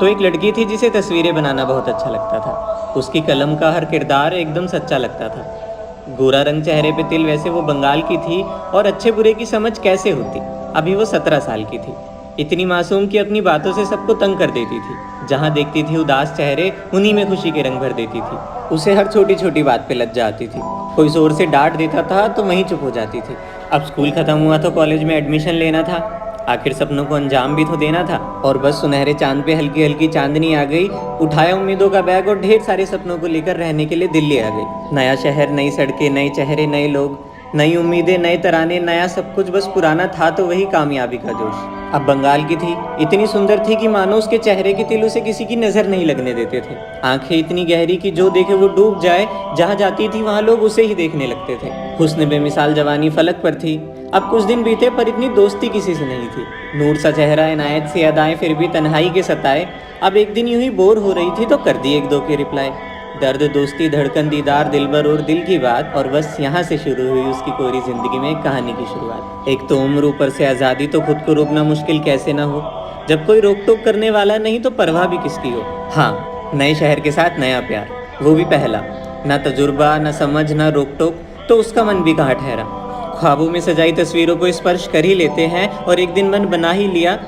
तो एक लड़की थी जिसे तस्वीरें बनाना बहुत अच्छा लगता था। उसकी कलम का हर किरदार एकदम सच्चा लगता था। गोरा रंग चेहरे पे तिल, वैसे वो बंगाल की थी और अच्छे बुरे की समझ कैसे होती। अभी वो 17 साल की थी। इतनी मासूम कि अपनी बातों से सबको तंग कर देती थी। जहाँ देखती थी उदास चेहरे, उन्हीं में खुशी के रंग भर देती थी। उसे हर छोटी छोटी बात पे लज्जा आती थी। कोई जोर से डांट देता था तो वहीं चुप हो जाती थी। अब स्कूल खत्म हुआ तो कॉलेज में एडमिशन लेना था। आखिर सपनों को अंजाम भी तो देना था। और बस सुनहरे चांद पे हल्की हल्की चांदनी आ गई। उठाया उम्मीदों का बैग और ढेर सारे सपनों को लेकर रहने के लिए दिल्ली आ गई। नया शहर, नई सड़कें, नए चेहरे, नए लोग, नई उम्मीदें, नए तराने, नया सब कुछ। बस पुराना था तो वही कामयाबी का जोश। अब बंगाल की थी, इतनी सुंदर थी कि मानो उसके चेहरे के तिल उसे किसी की नजर नहीं लगने देते थे। आंखें इतनी गहरी कि जो देखे वो डूब जाए। जहाँ जाती थी वहाँ लोग उसे ही देखने लगते थे। हुस्न बेमिसाल जवानी फलक पर थी। अब कुछ दिन बीते पर इतनी दोस्ती किसी से नहीं थी। नूर सा चेहरा, इनायत सी अदाएं, फिर भी तन्हाई के सताए। अब एक दिन यूं ही बोर हो रही थी तो कर दी एक दो के रिप्लाई। दर्द, दोस्ती, धड़कन, दीदार, दिलबर और दिल की बात। और बस यहाँ से शुरू हुई उसकी कोरी जिंदगी में एक कहानी की शुरुआत। एक तो उम्र, ऊपर से आज़ादी, तो खुद को रोकना मुश्किल कैसे ना हो। जब कोई रोक टोक करने वाला नहीं तो परवाह भी किसकी हो। हाँ, नए शहर के साथ नया प्यार, वो भी पहला। ना तजुर्बा, ना समझ, ना रोक टोक, तो उसका मन भी कहाँ ठहरा। ख्वाबों में सजाई तस्वीरों को स्पर्श कर ही लेते हैं और एक दिन मन बना ही लिया,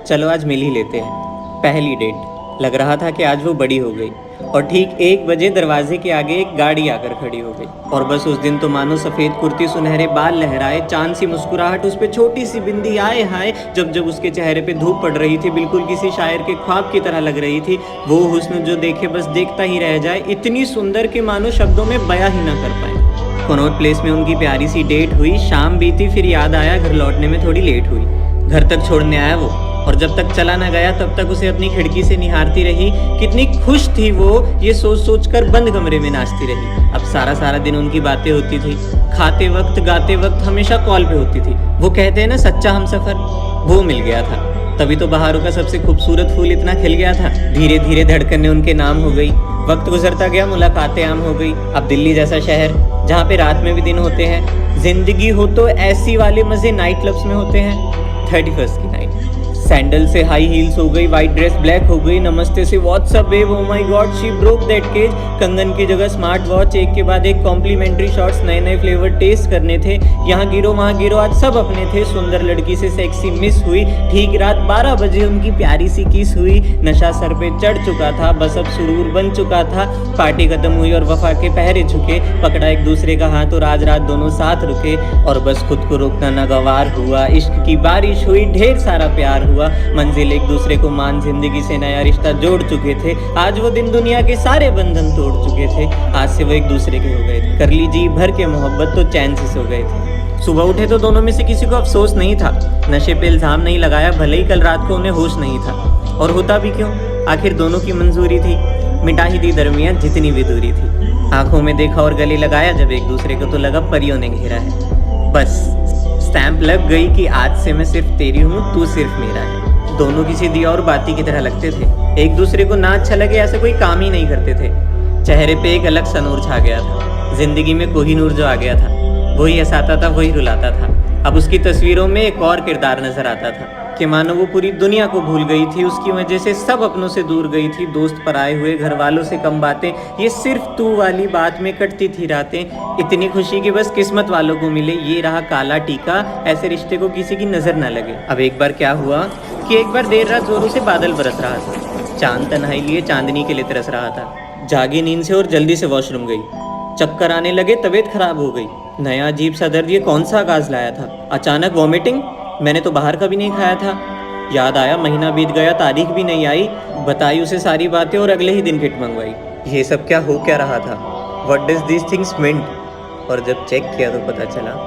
चलो आज मिल ही लेते हैं। पहली डेट। लग रहा था कि आज वो बड़ी हो गई और ठीक 1 बजे दरवाजे के आगे एक गाड़ी आकर खड़ी हो गई। और बस उस दिन तो मानो सफ़ेद कुर्ती, सुनहरे बाल लहराए, चांद सी मुस्कुराहट, उस पे छोटी सी बिंदी, आए हाय। जब जब उसके चेहरे पे धूप पड़ रही थी, बिल्कुल किसी शायर के ख्वाब की तरह लग रही थी। वो हुस्न जो देखे बस देखता ही रह जाए, इतनी सुंदर कि मानो शब्दों में बयां ही ना कर पाए। कनॉट प्लेस में उनकी प्यारी सी डेट हुई। शाम बीती, फिर याद आया घर लौटने में थोड़ी लेट हुई। घर तक छोड़ने आया वो, और जब तक चला ना गया तब तक उसे अपनी खिड़की से निहारती रही। कितनी खुश थी वो, ये सोच सोच कर बंद कमरे में नाचती रही। अब सारा सारा दिन उनकी बातें होती थी। खाते वक्त, गाते वक्त, हमेशा कॉल पे होती थी। वो कहते हैं ना सच्चा हमसफर, वो मिल गया था। तभी तो बहारों का सबसे खूबसूरत फूल इतना खिल गया था। धीरे धीरे धड़कनें उनके नाम हो गई। वक्त गुजरता गया, मुलाकातें आम हो गई। अब दिल्ली जैसा शहर जहाँ पे रात में भी दिन होते हैं। जिंदगी हो तो ऐसी वाले मजे नाइट क्लब्स में होते हैं। 31st की नाइट, सैंडल से हाई हील्स हो गई, वाइट ड्रेस ब्लैक हो गई, नमस्ते से what's up babe, oh my god she broke that cage. कंगन की जगह स्मार्ट वॉच, एक के बाद एक कॉम्प्लीमेंट्री शॉट्स, नए नए फ्लेवर टेस्ट करने थे। यहाँ गिरो वहाँ गिरो, आज सब अपने थे। सुंदर लड़की से सेक्सी मिस हुई। ठीक रात 12 बजे उनकी प्यारी सी किस हुई। नशा सर पे चढ़ चुका था, बस अब सुरूर बन चुका था। पार्टी खत्म हुई और वफा के पहरे झुके। पकड़ा एक दूसरे का हाथ और आज रात दोनों साथ रुके। और बस खुद को रोकना नागवार हुआ। इश्क की बारिश हुई, ढेर सारा प्यार हुआ। मंजिल एक दूसरे को मान, जिंदगी से नया रिश्ता जोड़ चुके थे। आज वो दिन दुनिया के सारे बंधन तोड़ चुके थे। आज से वो एक दूसरे के हो गए थे। कर ली जी भर के मोहब्बत तो चैन से सो गए थे। सुबह उठे तो दोनों में से किसी को अफसोस नहीं था। नशे पे इल्जाम नहीं लगाया, भले ही कल रात को उन्हें होश नहीं था। और होता भी क्यों, आखिर दोनों की मंजूरी थी। मिटा ही दी दरमियान जितनी भी दूरी थी। आंखों में देखा और गले लगाया जब एक दूसरे को, तो लगा परियों ने घेरा है। बस स्टैंप लग गई कि आज से मैं सिर्फ तेरी हूँ, तू सिर्फ मेरा है। दोनों किसी दिया और बाती की तरह लगते थे। एक दूसरे को ना अच्छा लगे ऐसा कोई काम ही नहीं करते थे। चेहरे पे एक अलग सा नूर छा गया था। जिंदगी में कोही नूर जो आ गया था, वही हंसाता था, वही रुलाता था। अब उसकी तस्वीरों में एक और किरदार नजर आता था कि मानो वो पूरी दुनिया को भूल गई थी। उसकी वजह से सब अपनों से दूर गई थी। दोस्त पर आए हुए, घर वालों से कम बातें, ये सिर्फ तू वाली बात में कटती थी रातें। इतनी खुशी कि बस किस्मत वालों को मिले, ये रहा काला टीका, ऐसे रिश्ते को किसी की नजर न लगे। अब एक बार क्या हुआ कि एक बार देर रात जोरों से बादल बरस रहा था। चांद तन्हाई लिए चांदनी के लिए तरस रहा था। जागी नींद से और जल्दी से वॉशरूम गई। चक्कर आने लगे, तबीयत खराब हो गई। नया अजीब सा दर्द, ये कौन सा आगाज लाया था। अचानक वॉमिटिंग, मैंने तो बाहर का भी नहीं खाया था। याद आया महीना बीत गया, तारीख भी नहीं आई। बताई उसे सारी बातें और अगले ही दिन किट मंगवाई। ये सब क्या हो क्या रहा था, what does this things mean. और जब चेक किया तो पता चला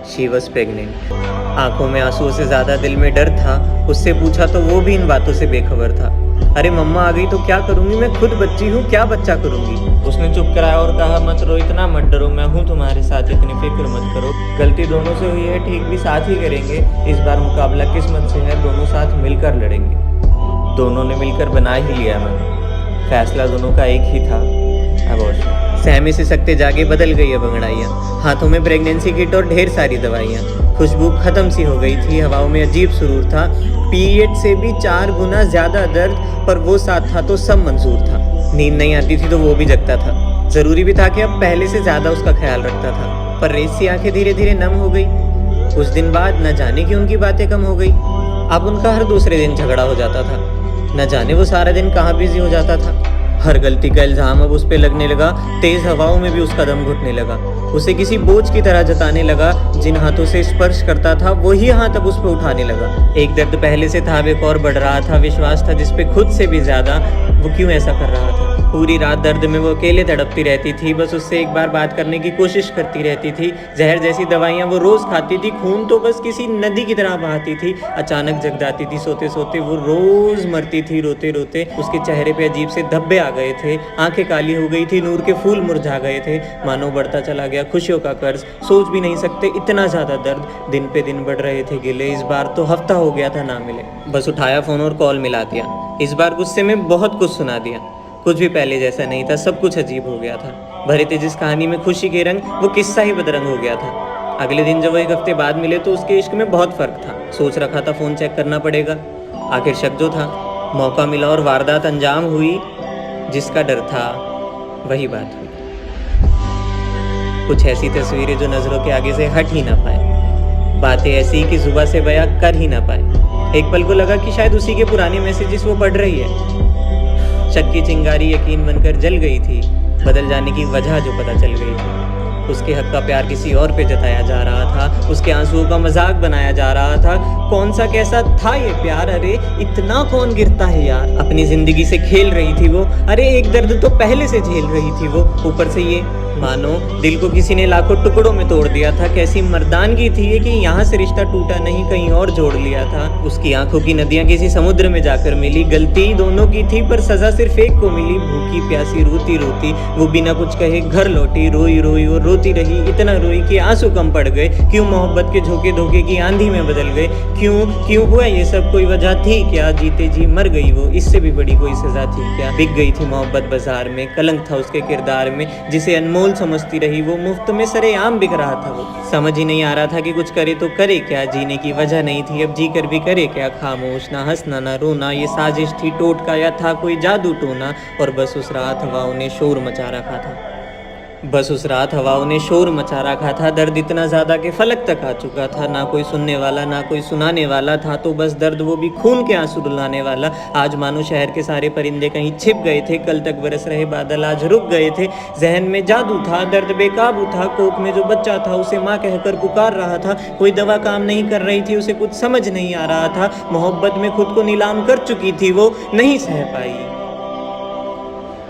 शी वॉज प्रेग्नेंट। आंखों में आंसुओं से ज़्यादा दिल में डर था। उससे पूछा तो वो भी इन बातों से बेखबर था। अरे मम्मा आ गई तो क्या करूँगी, मैं खुद बच्ची हूँ, क्या बच्चा करूँगी। उसने चुप कराया और कहा मत रो, इतना मत डरो, मैं हूँ तुम्हारे साथ, इतनी फिक्र मत करो। गलती दोनों से हुई है, ठीक भी साथ ही करेंगे। इस बार मुकाबला किस्मत से है, दोनों साथ मिलकर लड़ेंगे। दोनों ने मिलकर बना ही लिया मन। फैसला दोनों का एक ही था, अबॉर्शन। सहमे से सकते जागे बदल गई अब अंगड़ाइयाँ, हाथों में प्रेगनेंसी किट और ढेर सारी दवाइयाँ। खुशबू खत्म सी हो गई थी, हवाओं में अजीब सुरूर था, पीरियड से भी 4 गुना ज्यादा दर्द, पर वो साथ था तो सब मंजूर था। नींद नहीं आती थी तो वो भी जगता था। जरूरी भी था कि अब पहले से ज्यादा उसका ख्याल रखता था। पर रेत सी आंखें धीरे धीरे नम हो गई। कुछ दिन बाद न जाने कि उनकी बातें कम हो गई। अब उनका हर दूसरे दिन झगड़ा हो जाता था। न जाने वो सारा दिन कहाँ बिजी हो जाता था। हर गलती का इल्जाम अब उस पे लगने लगा। तेज हवाओं में भी उसका दम घुटने लगा। उसे किसी बोझ की तरह जताने लगा। जिन हाथों से स्पर्श करता था वही हाथ अब उस पे उठाने लगा। एक दर्द पहले से था, अब एक और बढ़ रहा था। विश्वास था जिसपे खुद से भी ज्यादा। वो क्यों ऐसा कर रहा था? पूरी रात दर्द में वो अकेले तड़पती रहती थी। बस उससे एक बार बात करने की कोशिश करती रहती थी। जहर जैसी दवाइयाँ वो रोज खाती थी। खून तो बस किसी नदी की तरह बहाती थी। अचानक जग जाती थी सोते सोते। वो रोज मरती थी रोते रोते। उसके चेहरे पे अजीब से धब्बे आ गए थे। आंखें काली हो गई थी। नूर के फूल मुरझा गए थे। मानो बढ़ता चला गया खुशियों का कर्ज। सोच भी नहीं सकते इतना ज्यादा दर्द। दिन पे दिन बढ़ रहे थे गिले। इस बार तो हफ्ता हो गया था ना मिले। बस उठाया फोन और कॉल मिला दिया। इस बार गुस्से में बहुत कुछ सुना दिया। कुछ भी पहले जैसा नहीं था। सब कुछ अजीब हो गया था। भरे थे जिस कहानी में खुशी के रंग, वो किस्सा ही बदरंग हो गया था। अगले दिन जब वो 1 हफ्ते बाद मिले तो उसके इश्क में बहुत फर्क था। सोच रखा था फोन चेक करना पड़ेगा। आखिर शक जो था, मौका मिला और वारदात अंजाम हुई। जिसका डर था वही बात हुई। कुछ ऐसी तस्वीरें जो नजरों के आगे से हट ही ना पाए। बातें ऐसी कि जुबान से बयां कर ही ना पाए। एक पल को लगा कि शायद उसी के पुराने मैसेजेस वो पढ़ रही है। शक की चिंगारी यकीन बनकर जल गई थी। बदल जाने की वजह जो पता चल गई थी। उसके हक का प्यार किसी और पे जताया जा रहा था। उसके आंसुओं का मजाक बनाया जा रहा था। कौन सा कैसा था ये प्यार? अरे इतना कौन गिरता है यार। अपनी जिंदगी से खेल रही थी वो। अरे एक दर्द तो पहले से झेल रही थी वो, ऊपर से ये। मानो दिल को किसी ने लाखों टुकड़ों में तोड़ दिया था। कैसी मर्दानगी थी ये कि यहाँ से रिश्ता टूटा नहीं, कहीं और जोड़ लिया था। उसकी आंखों की नदियां किसी समुद्र में जाकर मिली। गलती दोनों की थी पर सजा सिर्फ एक को मिली। भूखी प्यासी रोती रोती वो बिना कुछ कहे घर लौटी। रोई रोई और रोती रही। इतना रोई कि आंसू कम पड़ गए। क्यों मोहब्बत के झोंके धोखे की आंधी में बदल गए? क्यों हुआ ये सब? कोई वजह थी क्या? जीते जी मर गई वो, इससे भी बड़ी कोई सजा थी क्या? बिक गई थी मोहब्बत बाजार में। कलंक था उसके किरदार में। जिसे अनमोल समझती रही वो मुफ्त में सरेआम बिक रहा था। वो समझ ही नहीं आ रहा था कि कुछ करे तो करे क्या। जीने की वजह नहीं थी, अब जी कर भी करे क्या? खामोश, ना हंसना ना रोना। ये साजिश थी टोटका या था कोई जादू टोना? और बस उस रात हवाओं ने शोर मचा रखा था। बस उस रात हवाओं ने शोर मचा रखा था। दर्द इतना ज्यादा कि फलक तक आ चुका था। ना कोई सुनने वाला ना कोई सुनाने वाला था। तो बस दर्द, वो भी खून के आंसू रुलाने वाला। आज मानो शहर के सारे परिंदे कहीं छिप गए थे। कल तक बरस रहे बादल आज रुक गए थे। जहन में जादू था, दर्द बेकाबू था। कोख में जो बच्चा था उसे माँ कहकर पुकार रहा था। कोई दवा काम नहीं कर रही थी, उसे कुछ समझ नहीं आ रहा था। मोहब्बत में खुद को नीलाम कर चुकी थी वो, नहीं सह पाई,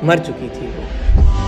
मर चुकी थी वो।